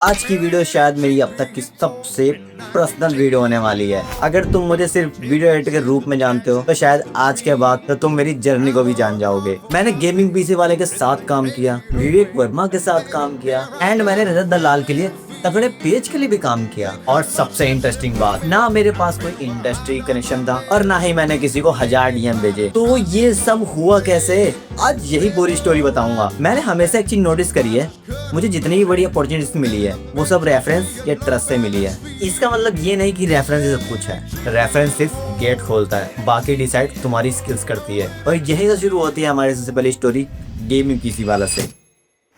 आज की वीडियो शायद मेरी अब तक की सबसे पर्सनल वीडियो होने वाली है। अगर तुम मुझे सिर्फ वीडियो एडिटर के रूप में जानते हो तो शायद आज के बाद तो तुम मेरी जर्नी को भी जान जाओगे। मैंने गेमिंग पीसी वाले के साथ काम किया, विवेक वर्मा के साथ काम किया एंड मैंने रजत दलाल के लिए तगड़े पेज के लिए भी काम किया। और सबसे इंटरेस्टिंग बात, ना मेरे पास कोई इंडस्ट्री कनेक्शन था और ना ही मैंने किसी को 1000 डीएम भेजे। तो ये सब हुआ कैसे, आज यही पूरी स्टोरी बताऊंगा। मैंने हमेशा एक चीज नोटिस करी है, मुझे जितनी भी बड़ी अपॉर्चुनिटीज मिली है वो सब रेफरेंस या ट्रस्ट से मिली है। इसका मतलब ये नहीं कि रेफरेंस सब कुछ है, रेफरेंस सिर्फ गेट खोलता है, बाकी डिसाइड तुम्हारी स्किल्स करती है। और यही से शुरू होती है हमारी सबसे पहली स्टोरी गेमिंग पीसी वाला से।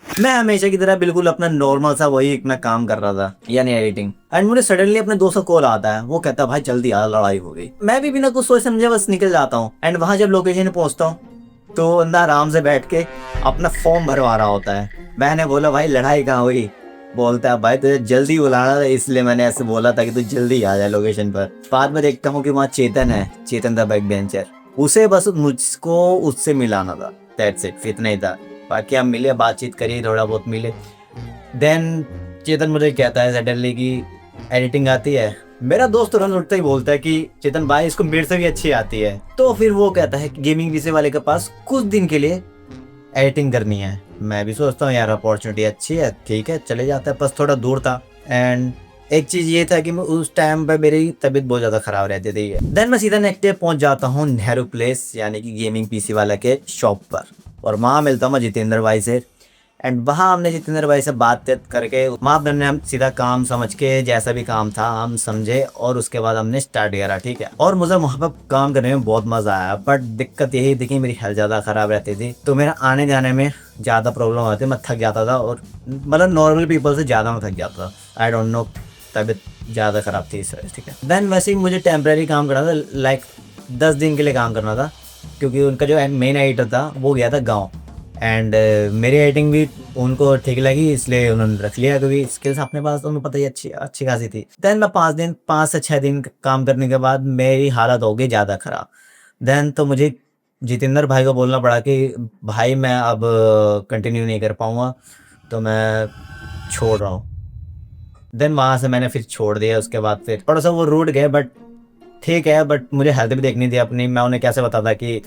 मैं हमेशा की तरह बिल्कुल अपना नॉर्मल सा वही अपना काम कर रहा था, यानी एडिटिंग। एंड मुझे सडनली अपने दोस्त का कॉल आता है, वो कहता है भाई जल्दी आ, लड़ाई हो गई। मैं भी बिना कुछ सोच समझे बस निकल जाता हूँ। एंड वहां जब लोकेशन पहुंचता हूँ तो बंदा आराम से बैठ के अपना फॉर्म भरवा रहा होता है। मैंने बोला भाई लड़ाई कहाँ हुई? बोलता है भाई तुझे जल्दी बुलाना था इसलिए मैंने ऐसे बोला था कि तू जल्दी आ जाए लोकेशन पर। बाद में देखता हूँ कि वहाँ चेतन है, चेतन था बैक बेंचर। उसे बस मुझको उससे मिलाना था, दैट्स इट, इतना ही था। बाकी हम मिले, बातचीत करिए, थोड़ा बहुत मिले। देन चेतन मुझे कहता है सडनली कि एडिटिंग आती है। मेरा दोस्त तुरंत उठते ही बोलता है कि चेतन भाई इसको मेरे से भी अच्छी आती है। तो फिर वो कहता है कि गेमिंग पीसी वाले के पास कुछ दिन के लिए एडिटिंग करनी है। मैं भी सोचता हूँ यार अपॉर्चुनिटी अच्छी है, ठीक है चले जाता है। बस थोड़ा दूर था एंड एक चीज ये था कि मैं उस टाइम पे मेरी तबीयत बहुत ज्यादा खराब रहती थी। देन मैं सीधा नेक्स्ट डे पहुंच जाता हूँ नेहरू प्लेस यानी कि गेमिंग पीसी वाला के शॉप पर, और वहाँ मिलता हूँ मैं जितेंद्र भाई से। एंड वहाँ हमने जितेंद्र भाई से बात करके वहाँ हमने हम सीधा काम समझ के जैसा भी काम था हम समझे और उसके बाद हमने स्टार्ट करा, ठीक है। और मुझे वहाँ पर काम करने में बहुत मजा आया, बट दिक्कत यही थी कि मेरी हेल्थ ज़्यादा ख़राब रहती थी, तो मेरा आने जाने में ज़्यादा प्रॉब्लम होती, मैं थक जाता था और मतलब नॉर्मल पीपल से ज़्यादा मैं थक जाता था। आई डोंट नो, तबीयत ज़्यादा ख़राब थी इस वजह से, ठीक है। देन वैसे ही मुझे टेम्प्रेरी काम करना था, लाइक 10 दिन के लिए काम करना था, क्योंकि उनका जो मेन एडिटर था वो गया था गाँव। एंड मेरी एडिटिंग भी उनको ठीक लगी इसलिए उन्होंने रख लिया, क्योंकि स्किल्स अपने पास तो उन्हें पता ही अच्छी खासी थी। देन मैं 5 से 6 दिन काम करने के बाद मेरी हालत हो गई ज़्यादा ख़राब। देन तो मुझे जितेंद्र भाई को बोलना पड़ा कि भाई मैं अब कंटिन्यू नहीं कर पाऊँगा, तो मैं छोड़ रहा हूँ। देन वहाँ से मैंने फिर छोड़ दिया। उसके बाद फिर थोड़ा सा वो रूठ गए, बट ठीक है, बट मुझे हेल्थ भी देखनी थी अपनी। मैं उन्हें कैसे बताता कि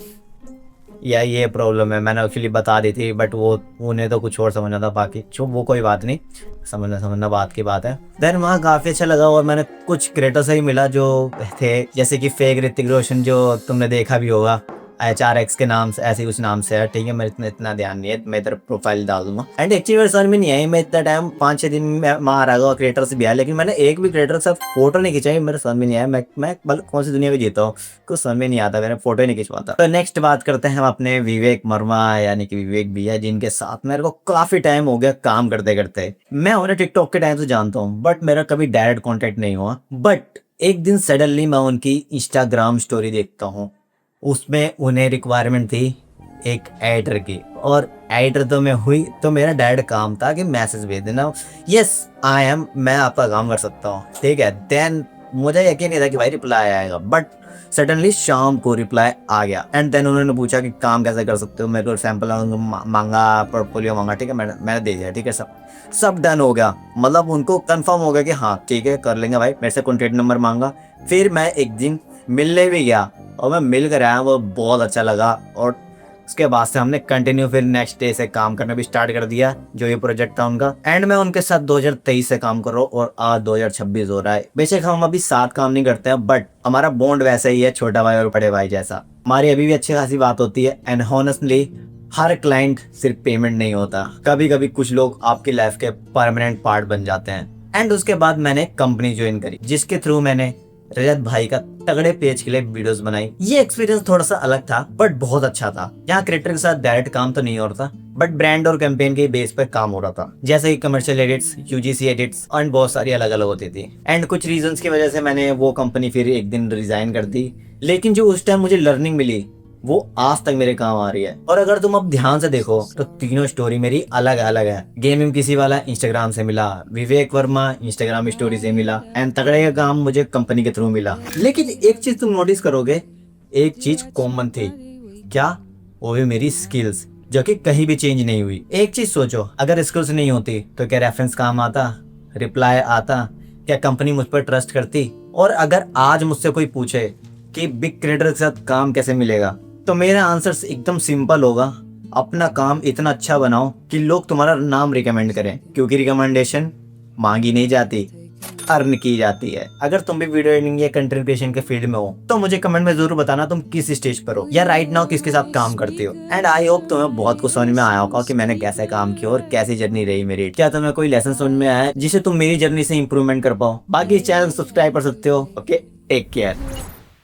या ये प्रॉब्लम है, मैंने एक्चुअली बता दी थी, बट वो उन्हें तो कुछ और समझना था। बाकी चुप, वो कोई बात नहीं, समझना बात की बात है। देन वहाँ काफ़ी अच्छा लगा और मैंने कुछ क्रिएटर से ही मिला जो थे, जैसे कि फेक ऋतिक रोशन जो तुमने देखा भी होगा, HRX के नाम से, ऐसे ही कुछ नाम से है, ठीक है। मैं इतना ध्यान नहीं है, मैं इधर प्रोफाइल डाल दूंगा। एंड एक्चुअली मेरे समझ में नहीं आई, मैं इतना टाइम 5-6 दिन में वहाँ रहा क्रिएटर से भी आया, लेकिन मैंने एक भी क्रिएटर के साथ फोटो नहीं खिंचाई। मेरे समझ में नहीं आया, मैं कौन सी दुनिया में जीता हूँ, कुछ समझ में नहीं आता, मैंने फोटो ही नहीं खिंचवाता। तो नेक्स्ट बात करते हैं हम अपने विवेक वर्मा यानी कि विवेक भैया, जिनके साथ मेरे को काफी टाइम हो गया काम करते करते। मैं उन्हें टिकटॉक के टाइम से जानता हूँ, बट मेरा कभी डायरेक्ट कॉन्टेक्ट नहीं हुआ। बट एक दिन सडनली मैं उनकी इंस्टाग्राम स्टोरी देखता हूँ, उसमें उन्हें रिक्वायरमेंट थी एक एडिटर की, और एडिटर तो मैं हुई, तो मेरा डायरेक्ट काम था कि मैसेज भेज देना, यस आई एम, मैं आपका काम कर सकता हूँ, ठीक है। देन मुझे यकीन नहीं था कि भाई रिप्लाई आएगा, बट सडनली शाम को रिप्लाई आ गया। एंड देन उन्होंने पूछा कि काम कैसे कर सकते हो, मेरे को सैंपल मांगा, पोर्टफोलियो मांगा, ठीक है, मैंने दे दिया, ठीक है। सब डन हो गया, मतलब उनको कंफर्म हो गया कि हाँ ठीक है कर लेंगे भाई। मेरे से कॉन्टेक्ट नंबर मांगा, फिर मैं एक दिन मिलने भी गया और मैं मिल कर आया, वो बहुत अच्छा लगा। और उसके बाद से हमने कंटिन्यू फिर नेक्स्ट डे से काम करना भी स्टार्ट कर दिया, जो ये प्रोजेक्ट था उनका। एंड मैं उनके साथ 2023 से काम कर रहा हूँ और आज 2026 हो रहा है। बेशक हम अभी साथ काम नहीं करते हैं, बट हमारा बॉन्ड वैसा ही है, छोटा भाई और बड़े भाई जैसा। हमारी अभी भी अच्छी खासी बात होती है। एंड हॉनेस्टली हर क्लाइंट सिर्फ पेमेंट नहीं होता, कभी कभी कुछ लोग आपकी लाइफ के परमानेंट पार्ट बन जाते हैं। एंड उसके बाद मैंने कंपनी ज्वाइन करी, जिसके थ्रू मैंने रजत भाई का तगड़े पेज के लिए वीडियोस बनाई। ये एक्सपीरियंस थोड़ा सा अलग था, बट बहुत अच्छा था। यहाँ क्रिएटर के साथ डायरेक्ट काम तो नहीं हो रहा था, बट ब्रांड और कैंपेन के बेस पर काम हो रहा था, जैसे कि कमर्शियल एडिट्स, यूजीसी एडिट्स और बहुत सारी अलग अलग होती थी। एंड कुछ रीजंस की वजह से मैंने वो कंपनी फिर एक दिन रिजाइन कर दी, लेकिन जो उस टाइम मुझे लर्निंग मिली वो आज तक मेरे काम आ रही है। और अगर तुम अब ध्यान से देखो तो तीनों स्टोरी मेरी अलग अलग है। गेमिंग किसी वाला इंस्टाग्राम से मिला, विवेक वर्मा इंस्टाग्राम स्टोरी से मिला, एंड तगड़े का काम मुझे कंपनी के थ्रू मिला। लेकिन एक चीज तुम नोटिस करोगे, एक चीज कॉमन थी, क्या? वो भी मेरी स्किल्स, जो कि कहीं भी चेंज नहीं हुई। एक चीज सोचो, अगर स्किल्स नहीं होती तो क्या रेफरेंस काम आता? रिप्लाई आता, क्या कंपनी मुझ पर ट्रस्ट करती? और अगर आज मुझसे कोई पूछे कि बिग क्रिएटर के साथ काम कैसे मिलेगा, तो मेरा आंसर एकदम सिंपल होगा, अपना काम इतना अच्छा बनाओ कि लोग तुम्हारा नाम रिकमेंड करें, क्योंकि रिकमेंडेशन मांगी नहीं जाती, अर्न की जाती है। अगर तुम भी वीडियो एडिटिंग या कंटेंट क्रिएशन के फील्ड में हो तो मुझे कमेंट में जरूर बताना तुम किस स्टेज पर हो या राइट नाउ किसके साथ काम करते हो। एंड आई होप तुम्हें बहुत कुछ समझ में आया होगा कि मैंने कैसे काम किया और कैसी जर्नी रही मेरी। क्या तुम्हें कोई लेसन समझ में आया है जिसे तुम मेरी जर्नी से इंप्रूवमेंट कर पाओ? बाकी चैनल सब्सक्राइब कर सकते हो। Okay, take care.